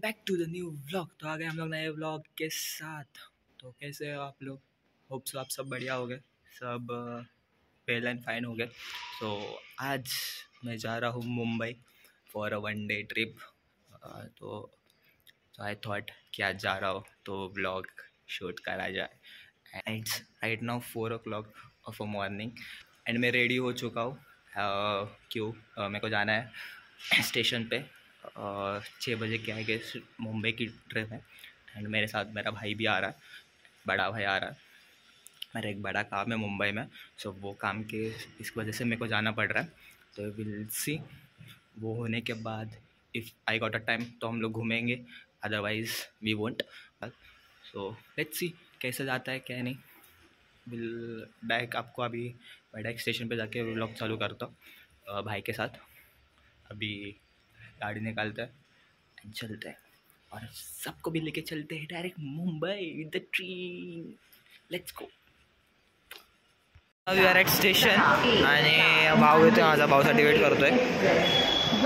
Back to the new vlog. तो आ गए हम लोग नए व्लॉग के साथ। तो कैसे हो आप लोग? होप सो आप सब बढ़िया हो गए, सब वेल एंड फाइन हो गए। तो आज मैं जा रहा हूँ Mumbai for a 1 day trip. तो आई थॉट कि आज जा रहा हो तो व्लॉग शूट करा जाए। It's right now 4 o'clock of a morning and मैं रेडी हो चुका हूँ। क्यों मेरे को जाना है स्टेशन पे। 6 बजे क्या है कि मुंबई की ट्रिप है एंड मेरे साथ मेरा भाई भी आ रहा है, बड़ा भाई आ रहा है। मेरा एक बड़ा काम है मुंबई में, सो वो काम के इस वजह से मेरे को जाना पड़ रहा है। तो विल सी, वो होने के बाद if I got a time तो हम लोग घूमेंगे, otherwise we won't. So let's see कैसे जाता है क्या नहीं। विल डायरेक्ट आपको अभी मैं डायरेक्ट स्टेशन पे जाके व्लॉग चालू करता हूँ भाई के साथ। अभी गाड़ी निकालते हैं, चलते हैं और सबको भी लेके चलते हैं direct Mumbai with the train. Let's go. We are at station आणि भाऊ येतोय माझा, भाऊसाठी वेट करतोय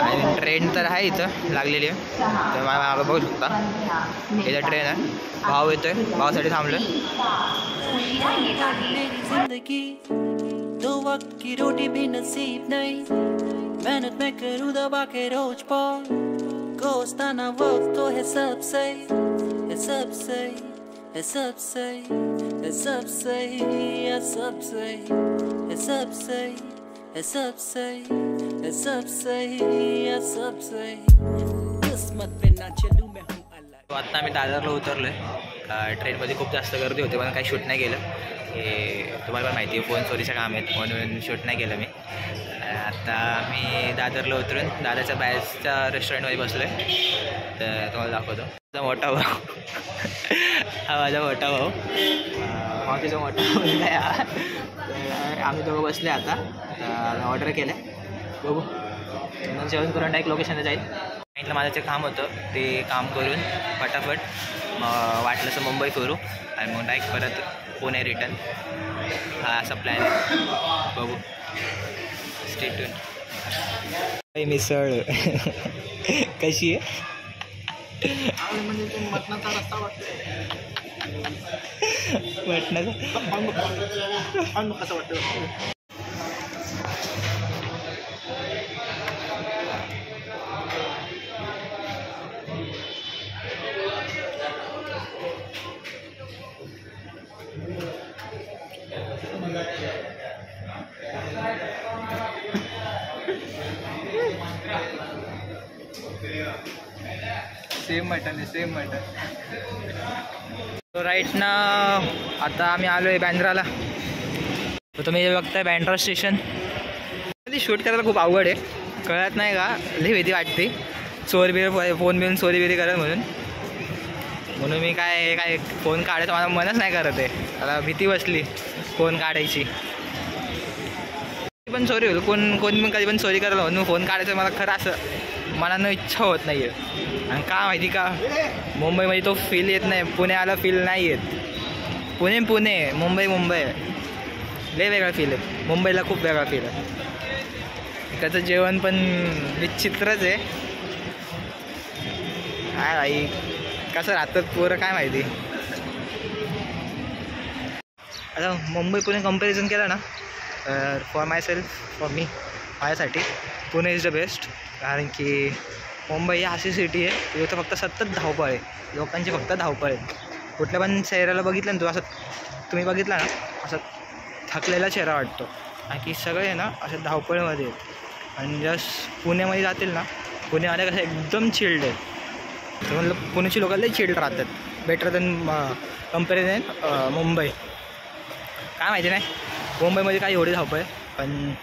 आणि ट्रेन तर आहे इथं लागलेली आहे, तर मला मागं बघू शकता इथं ट्रेन आहे। भाऊ येतोय, भावासाठी थांबलोय। दो वक्त की रोटी भी नसीब नहीं, मेहनत में करूँ दबा के रोज पार, दोस्ताना वक्त तो है सब सही, है सब सही, है सब सही, है सब सही, है सब सही, है सब सही, है सब सही, है सब सही, है सब सही, किस्मत पे ना चलूं मैं हूँ अलग। तो आता आम्ही दादरला उतरलोय। ट्रेनमध्ये खूप जास्त गर्दी होती पण काही शूट नाही केलं। हे तुम्हाला पण माहिती आहे, फोन चोरीचं काम आहे म्हणून शूट नाही केलं मी। आता मी दादरला उतरून दादाच्या बाहेरच्या रेस्टॉरंटमध्ये बसलो आहे, तर तुम्हाला दाखवतो। माझा मोठा भाऊ हा माझा मोठा भाऊ, मावशीचा मोठा मुलगा आहे। आम्ही दोघं बसले, आता ऑर्डर केलं आहे, बघू मग जेवण करून डायरेक्ट लोकेशनला जाईल। नाईटला माझं जे काम होतं ते काम करून फटाफट वाटलं तर मुंबई फिरू आणि मग डायरेक्ट परत पुणे रिटर्न, हा असा प्लॅन आहे, बघू। Stay tune. मिसळ कशी आहे? म्हणजे ते मटणाचा रस्ता वाटतो, मटणाचा कसं वाटतं? सेम मटन आहे, सेम मटन। तो राईट ना आता आम्ही आलो आहे बँड्राला। तर तुम्ही बघताय बँड्रा स्टेशन। शूट करायला खूप अवघड आहे, कळत नाही का, लई भीती वाटते चोर बिर फोन बिन चोरी बिरी करत म्हणून मी काय फोन काढायचं मला मनच नाही करत आहे। मला भीती बसली फोन काढायची, पण चोरी होईल, कोण पण कधी पण चोरी करायला म्हणून फोन काढायचं मला खरं असं मनानं इच्छा होत नाही आहे। आणि का माहिती का, मुंबईमध्ये तो फील येत नाही, पुण्याला फील नाही येत। पुणे मुंबई लय वेगळा फील आहे, मुंबईला खूप वेगळा फील आहे। त्याचं जेवण पण विचित्रच आहे, काय भाई कसं राहतात पोरं काय माहिती। आता मुंबई पुणे कंपॅरिझन केलं ना, for my self, for me, माझ्यासाठी पुणे इज द बेस्ट। कारण की मुंबई ही अशी सिटी आहे इथं फक्त सतत धावपळ आहे, लोकांची फक्त धावपळ आहे। कुठल्या पण शहराला बघितलं ना तुम्ही बघितला ना, असं थकलेला चेहरा वाटतो, कारण की सगळे ना असं धावपळीमध्ये आहेत। आणि जस्ट पुण्यामध्ये जातील ना, पुणेवाले कसं एकदम चिल्ड आहे, तर म्हणलं पुण्याची लोक लई चिल्ड राहतात, बेटर दॅन कंपॅरिझन मुंबई। काय माहिती नाही मुंबईमध्ये काही एवढी धावपळ आहे, पण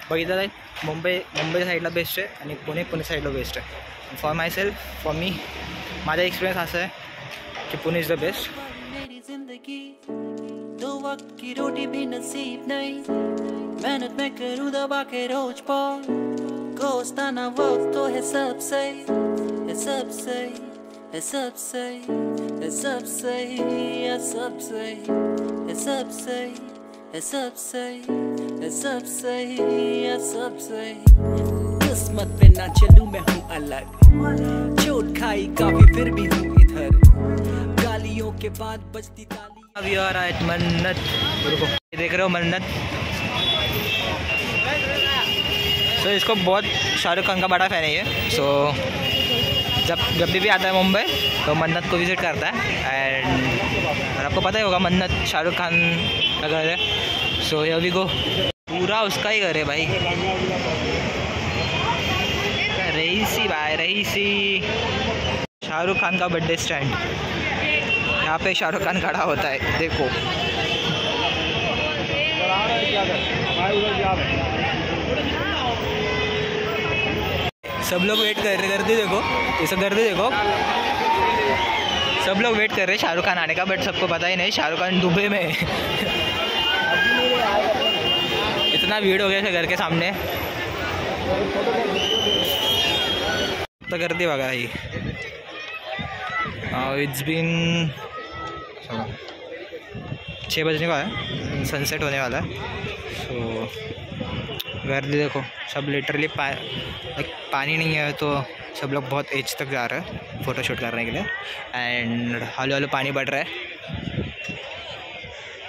बघितलं जाईल मुंबई साईडला बेस्ट आहे आणि पुणे साईडला बेस्ट आहे। For my self, for me, माझा एक्सपिरियन्स असा आहे की पुणे इज द बेस्ट। दो वक्त की रोटी भी नसीब नहीं, मेहनत में करूँ दबा के रोज पार, दोस्ताना वक्त तो है सब सही, है सब सही, है सब सही, है सब सही, है सब सही, है सब सही, है सब सही, है सब सही, है सब सही। किस्मत पे ना चलूं मैं हूँ अलग, चोट खाई काफी फिर भी हूँ इधर, गालियों के बाद बजती ताली। अभी आ रहा है मन्नत, रुको देख रहे हो मन्नत। तो इसको बहुत शाहरुख खान का बड़ा फैन है ये। सो जब भी आता है मुंबई तो मन्नत को विज़िट करता है। एंड आपको पता ही होगा मन्नत शाहरुख खान का घर है। सो हियर वी गो, पूरा उसका ही घर है भाई, रईसी भाई रईसी। शाहरुख खान का बर्थडे स्टैंड, यहाँ पे शाहरुख खान खड़ा होता है, देखो। सब लोग वेट कर रहे, गर्दी देखो, ये सब गर्दी देखो, सब लोग वेट कर रहे हैं शाहरुख खान आने का। बट सबको पता ही नहीं शाहरुख खान दुबई में है। इतना भीड़ हो गया है घर के सामने, तो गर्दी वगैरह ही। इट्स बीन 6 बजने का है, सनसेट होने वाला है। सो गर्दी देखो, सब लिटरली पानी नहीं है तो सब लोग बहुत एज तक जा रहे हैं फ़ोटो शूट करने के लिए। एंड हालो हालो पानी बढ़ रहा है।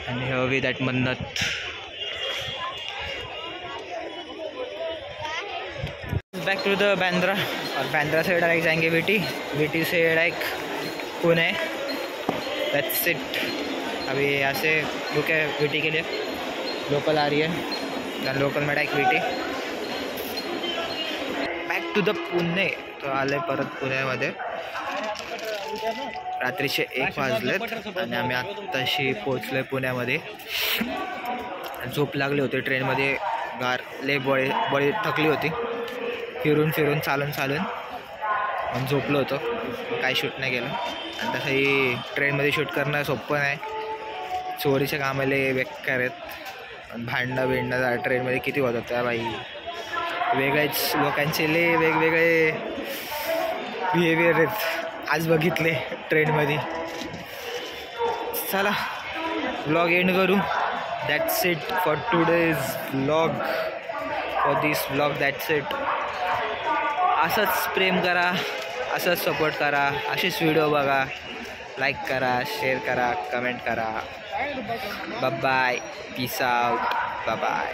And here we that Mannat. Back to the Bandra, और बांद्रा से डायरेक्ट जाएंगे वीटी, वीटी से डायरेक्ट पुणे। That's it. अभी यहाँ से रुके वीटी के लिए, लोकल आ रही है, लोकल में direct VT back to the Pune. तो आले परत पुण्यामध्ये. रात्रीचे 1 वाजलेत आणि आम्ही आत्ताशी पोचलोय पुण्यामध्ये. झोप लागली होती ट्रेनमध्ये, गार लय बळी थकली होती, फिरून फिरून चालून आणि झोपलो होतो, काही शूट नाही केलं. आणि तसंही ट्रेनमध्ये शूट करणं सोपं नाही, चोरीच्या कामाला बेकार आहेत. भांडणं बिंडणं ट्रेनमध्ये किती होत होत्या बाई. वेगळेच लोकांचे वेगवेगळे बिहेवियर आहेत आज बघितले ट्रेनमध्ये. चला व्लॉग एंड करू. That's it for today's vlog, for this vlog. That's it. असंच प्रेम करा, असंच सपोर्ट करा, असेच व्हिडिओ बघा, लाईक करा, शेअर करा, कमेंट करा. Bye bye, peace out, bye bye.